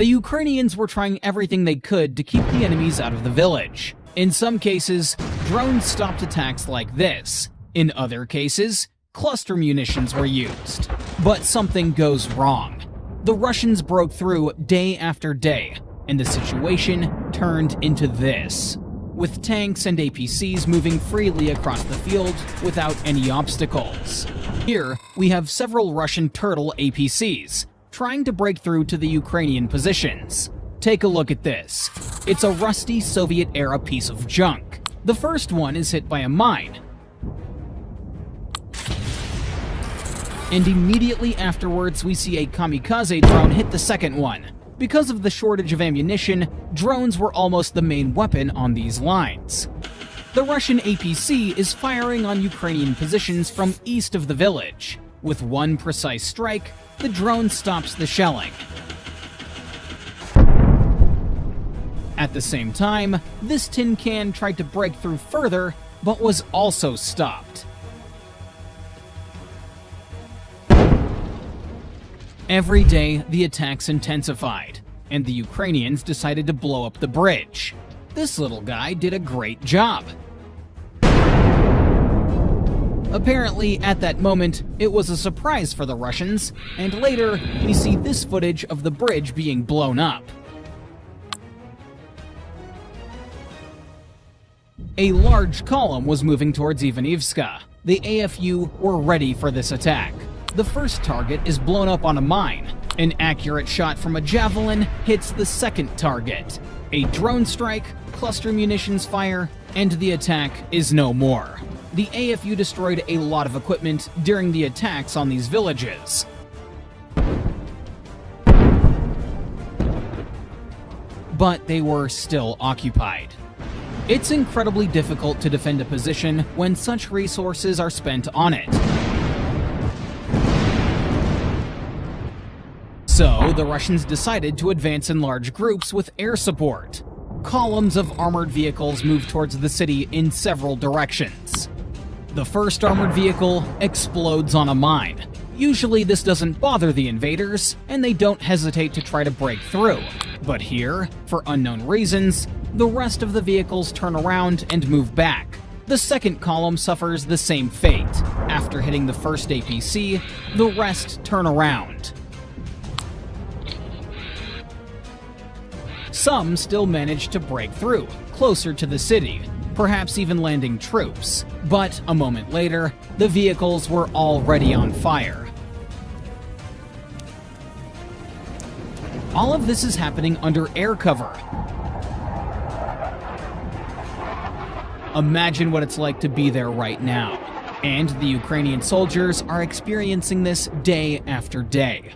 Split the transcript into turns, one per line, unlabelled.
The Ukrainians were trying everything they could to keep the enemies out of the village. In some cases, drones stopped attacks like this. In other cases, cluster munitions were used. But something goes wrong. The Russians broke through day after day, and the situation turned into this, with tanks and APCs moving freely across the field without any obstacles. Here, we have several Russian Turtle APCs trying to break through to the Ukrainian positions. Take a look at this. It's a rusty Soviet-era piece of junk. The first one is hit by a mine, and immediately afterwards we see a kamikaze drone hit the second one. Because of the shortage of ammunition, drones were almost the main weapon on these lines. The Russian APC is firing on Ukrainian positions from east of the village. With one precise strike, the drone stops the shelling. At the same time, this tin can tried to break through further, but was also stopped. Every day, the attacks intensified, and the Ukrainians decided to blow up the bridge. This little guy did a great job. Apparently, at that moment, it was a surprise for the Russians, and later, we see this footage of the bridge being blown up. A large column was moving towards Ivanivska. The AFU were ready for this attack. The first target is blown up on a mine. An accurate shot from a javelin hits the second target. A drone strike, cluster munitions fire, and the attack is no more. The AFU destroyed a lot of equipment during the attacks on these villages. But they were still occupied. It's incredibly difficult to defend a position when such resources are spent on it. So, the Russians decided to advance in large groups with air support. Columns of armored vehicles moved towards the city in several directions. The first armored vehicle explodes on a mine. Usually this doesn't bother the invaders, and they don't hesitate to try to break through. But here, for unknown reasons, the rest of the vehicles turn around and move back. The second column suffers the same fate. After hitting the first APC, the rest turn around. Some still manage to break through, closer to the city, perhaps even landing troops. But a moment later, the vehicles were already on fire. All of this is happening under air cover. Imagine what it's like to be there right now. And the Ukrainian soldiers are experiencing this day after day.